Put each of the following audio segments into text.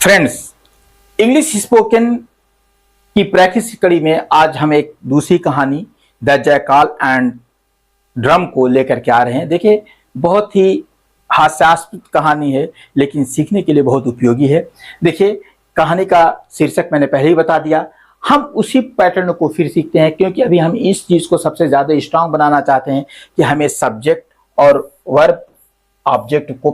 Friends, English spoken की practice कड़ी में आज हम एक दूसरी कहानी द जयकाल एंड ड्रम को लेकर के आ रहे हैं। देखिए, बहुत ही हास्यास्पद कहानी है लेकिन सीखने के लिए बहुत उपयोगी है। देखिए, कहानी का शीर्षक मैंने पहले ही बता दिया। हम उसी पैटर्न को फिर सीखते हैं क्योंकि अभी हम इस चीज को सबसे ज्यादा स्ट्रांग बनाना चाहते हैं कि हमें सब्जेक्ट और वर्ब ऑब्जेक्ट को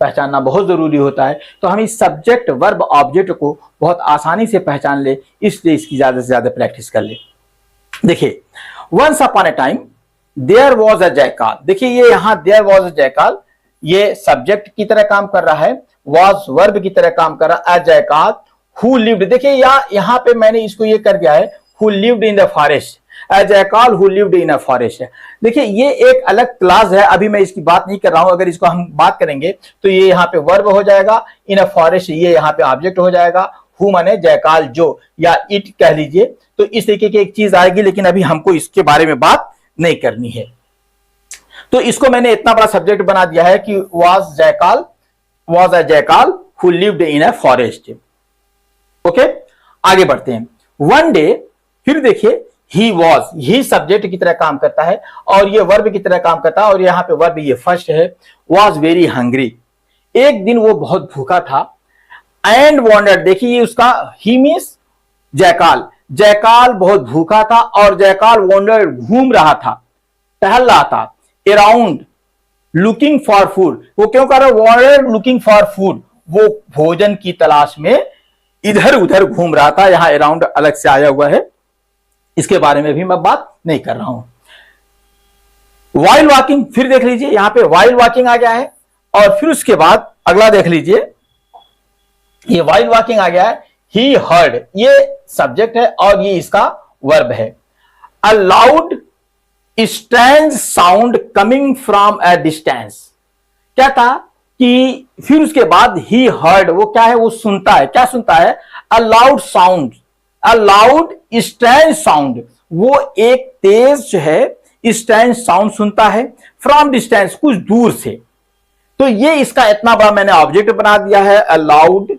पहचानना बहुत जरूरी होता है। तो हम इस सब्जेक्ट वर्ब ऑब्जेक्ट को बहुत आसानी से पहचान ले, इसलिए इसकी ज्यादा से ज्यादा प्रैक्टिस कर ले। देखिए, once upon a time there was a जयकाल। देखिए, ये यहां देयर वॉज अ जयकाल, ये सब्जेक्ट की तरह काम कर रहा है, वॉज वर्ब की तरह काम कर रहा है। अ जयकाल हु लिव्ड, देखिए यहां पे मैंने इसको ये कर दिया है, who lived in the forest. A jackal who lived in a forest. देखिए, ये एक अलग क्लास है, अभी मैं इसकी बात नहीं कर रहा हूं। अगर इसको हम बात करेंगे तो ये यहाँ पे वर्ब हो जाएगा, इन अ फॉरेस्ट ये यहाँ पे ऑब्जेक्ट हो जाएगा। हु माने जयकाल जो, या इट कह लीजिए। तो इस तरीके की एक चीज आएगी, लेकिन अभी हमको इसके बारे में बात नहीं करनी है। तो इसको मैंने इतना बड़ा सब्जेक्ट बना दिया है कि was a jackal who lived in a forest. Okay, आगे बढ़ते हैं। वन डे, फिर देखिए ही वॉज, ही सब्जेक्ट की तरह काम करता है और ये वर्ब की तरह काम करता है, और यहां पे वर्ब ये फर्स्ट है। वॉज वेरी हंग्री, एक दिन वो बहुत भूखा था। एंड वॉन्डर्ड, देखिए ये उसका ही मीन्स जयकाल बहुत भूखा था और जयकाल वॉन्डर्ड घूम रहा था, टहल रहा था। अराउंड लुकिंग फॉर फूड, वो क्यों कर रहा है? वॉन्डर्ड लुकिंग फॉर फूड, वो भोजन की तलाश में इधर उधर घूम रहा था। यहां अराउंड अलग से आया हुआ है, इसके बारे में भी मैं बात नहीं कर रहा हूं। वाइल वॉकिंग, फिर देख लीजिए यहां पे वाइल वॉकिंग आ गया है, और फिर उसके बाद अगला देख लीजिए, ये वाइल वॉकिंग आ गया है। ही हर्ड, ये सब्जेक्ट है और ये इसका वर्ब है। A loud strange sound coming from a distance, क्या था कि फिर उसके बाद ही हर्ड, वो क्या है? वो सुनता है। क्या सुनता है? A loud sound, a loud strange sound, वो एक तेज जो है स्ट्रेंज साउंड सुनता है। फ्रॉम डिस्टेंस, कुछ दूर से। तो ये इसका इतना बड़ा मैंने ऑब्जेक्ट बना दिया है, a loud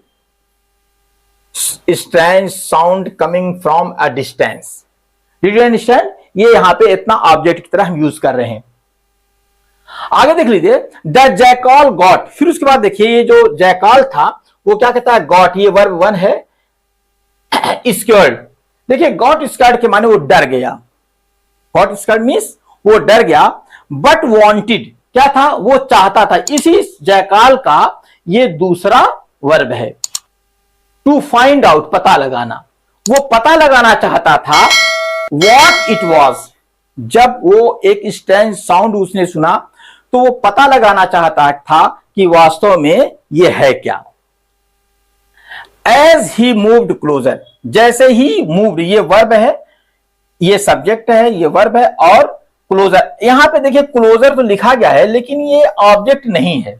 strange sound coming from a distance. Did you understand? ये यहां पे इतना ऑब्जेक्ट की तरह हम यूज कर रहे हैं। आगे देख लीजिए, द जयकाल गॉट, फिर उसके बाद देखिए ये जो जयकाल था वो क्या कहता है? गॉट, ये वर्ब वन है। स्कैर्ड, देखिए गॉट स्कैर्ड के माने वो डर गया। गॉट स्कैर्ड मींस वो डर गया। बट वांटेड, क्या था? वो चाहता था। इसी जयकाल का ये दूसरा वर्ब है। टू फाइंड आउट, पता लगाना, वो पता लगाना चाहता था व्हाट इट वाज। जब वो एक स्ट्रेंज साउंड उसने सुना तो वो पता लगाना चाहता था कि वास्तव में ये है क्या। एज ही मूव्ड क्लोजर, जैसे ही मूव्ड, ये वर्ब है, ये सब्जेक्ट है, ये वर्ब है, और क्लोजर, यहां पे देखिए क्लोजर तो लिखा गया है लेकिन ये ऑब्जेक्ट नहीं है,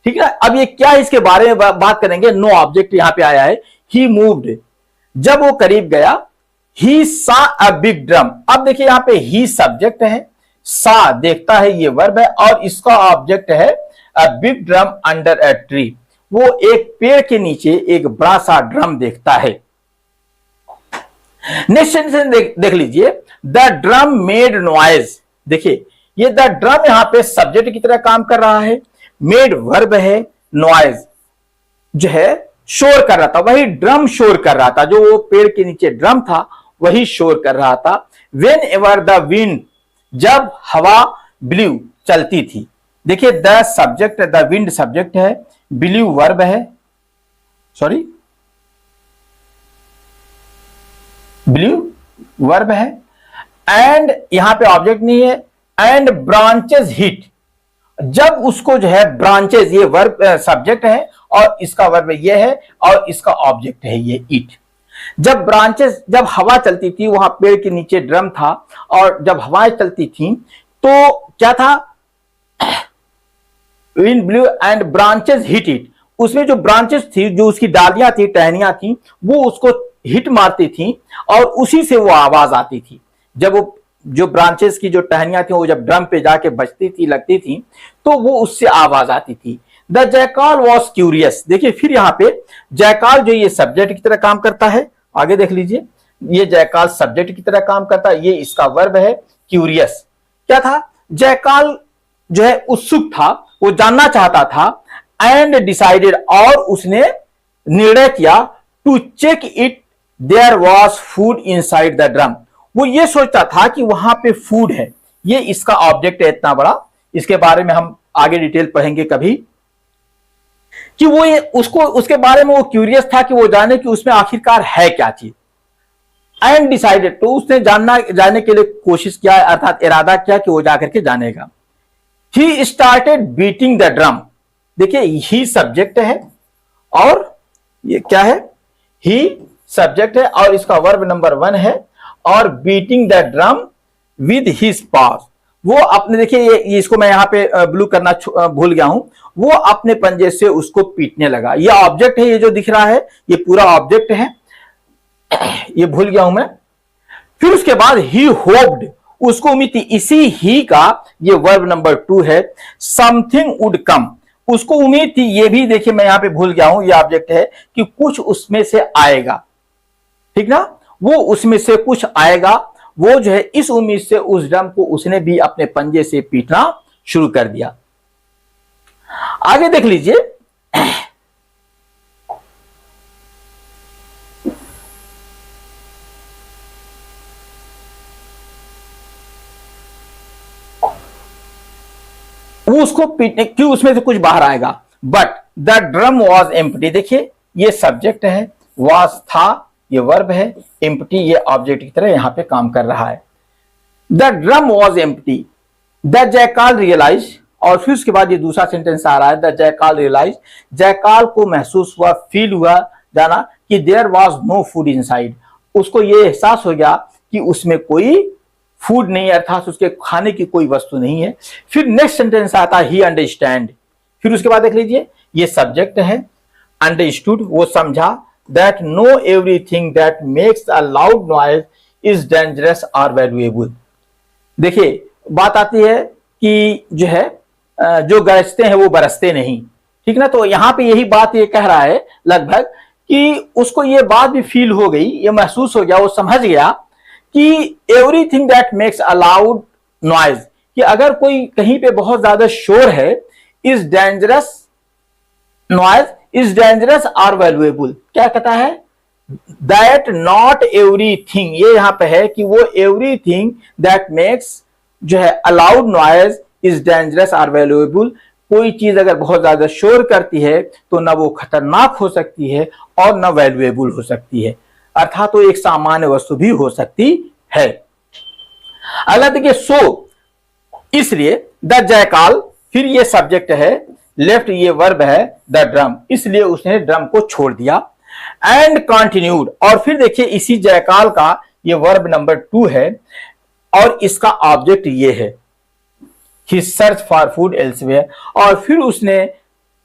ठीक है। अब ये क्या है इसके बारे में बात करेंगे। नो ऑब्जेक्ट यहां पे आया है। ही मूव्ड, जब वो करीब गया। ही सा अ बिग ड्रम, अब देखिए यहां पे ही सब्जेक्ट है, सा देखता है ये वर्ब है, और इसका ऑब्जेक्ट है a big drum under a tree. वो एक पेड़ के नीचे एक बड़ा सा ड्रम देखता है। नेक्स्ट सेंटेंस देख लीजिए, द ड्रम मेड नॉइज, देखिए ये द ड्रम यहां पे सब्जेक्ट की तरह काम कर रहा है, मेड वर्ब है, नॉइज जो है शोर कर रहा था, वही ड्रम शोर कर रहा था, जो वो पेड़ के नीचे ड्रम था वही शोर कर रहा था। वेन एवर द विंड, जब हवा ब्ल्यू, चलती थी। देखिए the subject, the wind subject है, ब्ल्यू वर्ब है, सॉरी ब्ल्यू वर्ब है, एंड यहां पे ऑब्जेक्ट नहीं है। एंड ब्रांचेस हिट, जब उसको जो है ब्रांचेस, ये वर्ब सब्जेक्ट है और इसका वर्ब ये है और इसका ऑब्जेक्ट है ये इट। जब ब्रांचेस, जब हवा चलती थी, वहां पेड़ के नीचे ड्रम था, और जब हवाएं चलती थी तो क्या था? Wind blue and branches hit it, उसमें जो ब्रांचेस थी, जो उसकी डालियां थी, टहनियां थी, वो उसको हिट मारती थी और उसी से वो आवाज आती थी। जब वो जो ब्रांचेस की जो टहनियां थी वो जब ड्रम पे जाके बजती थी, लगती थी, तो वो उससे आवाज आती थी। The jackal was curious. देखिए फिर यहाँ पे जयकाल जो ये सब्जेक्ट की तरह काम करता है, आगे देख लीजिए, ये जयकाल सब्जेक्ट की तरह काम करता है, ये इसका वर्ब है क्यूरियस। क्या था, जयकाल जो है उत्सुक था, वो जानना चाहता था, एंड डिसाइडेड, और उसने निर्णय किया, to check it there was food inside the drum. वो ये सोचता था कि वहां पे फूड है, ये इसका ऑब्जेक्ट है इतना बड़ा, इसके बारे में हम आगे डिटेल पढ़ेंगे कभी, कि वो ये उसको उसके बारे में वो क्यूरियस था कि वो जाने कि उसमें आखिरकार है क्या चीज। एंड डिसाइडेड, तो उसने जानने के लिए कोशिश किया, अर्थात इरादा किया कि वो जाकर के जानेगा। He started beating the drum. देखिए ही सब्जेक्ट है और ये क्या है, ही सब्जेक्ट है और इसका वर्ब नंबर 1 है, और beating the drum with his paws. वो अपने, देखिए ये इसको मैं यहां पे ब्लू करना भूल गया हूं, वो अपने पंजे से उसको पीटने लगा। ये ऑब्जेक्ट है, ये जो दिख रहा है ये पूरा ऑब्जेक्ट है, ये भूल गया हूं मैं। फिर उसके बाद ही होप्ड, उसको उम्मीद थी, इसी ही का ये वर्ब नंबर 2 है, समथिंग वुड कम, उसको उम्मीद थी, ये भी देखिए मैं यहां पे भूल गया हूं, ये ऑब्जेक्ट है, कि कुछ उसमें से आएगा, ठीक ना, वो उसमें से कुछ आएगा। वो जो है इस उम्मीद से उस ड्रम को उसने भी अपने पंजे से पीटना शुरू कर दिया। आगे देख लीजिए, वो उसको पीटने, क्यों उसमें से कुछ बाहर आएगा, but the drum was empty. देखिए ये सब्जेक्ट है, वॉज था, ये वर्ब है, एम्प्टी ये ऑब्जेक्ट की तरह यहां पे काम कर रहा है। The drum was empty, the jackal realize, और फिर उसके बाद ये दूसरा सेंटेंस आ रहा है, द जयकाल रियलाइज, जयकाल को महसूस हुआ, फील हुआ, जाना कि there was no food inside, उसको ये एहसास हो गया कि उसमें कोई फूड नहीं है, अर्थात उसके खाने की कोई वस्तु नहीं है। फिर नेक्स्ट सेंटेंस आता है, ही अंडरस्टैंड। फिर उसके बाद देख लीजिए, ये सब्जेक्ट है, अंडरस्टूड, वो समझा, that know everything that makes a loud noise is dangerous or valuable। देखिए बात आती है कि जो है जो गरजते हैं वो बरसते नहीं, ठीक ना, तो यहां पे यही बात ये कह रहा है लगभग, कि उसको ये बात भी फील हो गई, ये महसूस हो गया, वो समझ गया कि everything that makes a loud noise, कि अगर कोई कहीं पे बहुत ज्यादा शोर है, is dangerous noise is dangerous or valuable. क्या कहता है, दैट नॉट एवरीथिंग, ये यहां पे है कि वो एवरीथिंग दैट मेक्स जो है a loud noise is dangerous or valuable. कोई चीज अगर बहुत ज्यादा शोर करती है तो न वो खतरनाक हो सकती है और न वैल्यूएबल हो सकती है, अर्थात वो एक सामान्य वस्तु भी हो सकती है। अगला देखिए, सो, इसलिए, द जयकाल, फिर ये सब्जेक्ट है, लेफ्ट ये वर्ब है, द ड्रम, इसलिए उसने ड्रम को छोड़ दिया। एंड कंटिन्यूड, और फिर देखिए इसी जयकाल का ये वर्ब नंबर 2 है और इसका ऑब्जेक्ट ये है, ही सर्च फॉर फूड एल्सवेयर, और फिर उसने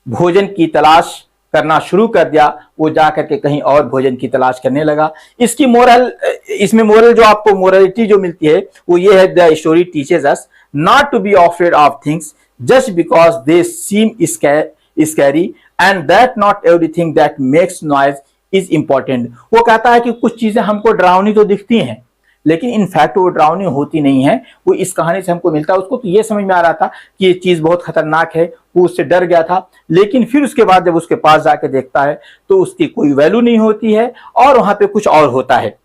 भोजन की तलाश करना शुरू कर दिया, वो जाकर के कहीं और भोजन की तलाश करने लगा। इसकी मोरल, इसमें मोरल जो आपको मोरलिटी जो मिलती है वो ये है, the story teaches us not to be afraid of things just because they seem scary and that not everything that makes noise is important। वो कहता है कि कुछ चीजें हमको डरावनी तो दिखती हैं लेकिन इनफैक्ट वो डरावनी होती नहीं है। वो इस कहानी से हमको मिलता है, उसको तो ये समझ में आ रहा था कि ये चीज बहुत खतरनाक है, वो उससे डर गया था, लेकिन फिर उसके बाद जब उसके पास जाके देखता है तो उसकी कोई वैल्यू नहीं होती है और वहां पे कुछ और होता है।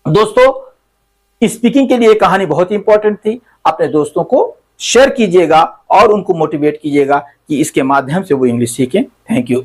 दोस्तों स्पीकिंग के लिए कहानी बहुत इंपॉर्टेंट थी, अपने दोस्तों को शेयर कीजिएगा और उनको मोटिवेट कीजिएगा कि इसके माध्यम से वो इंग्लिश सीखें। Thank you.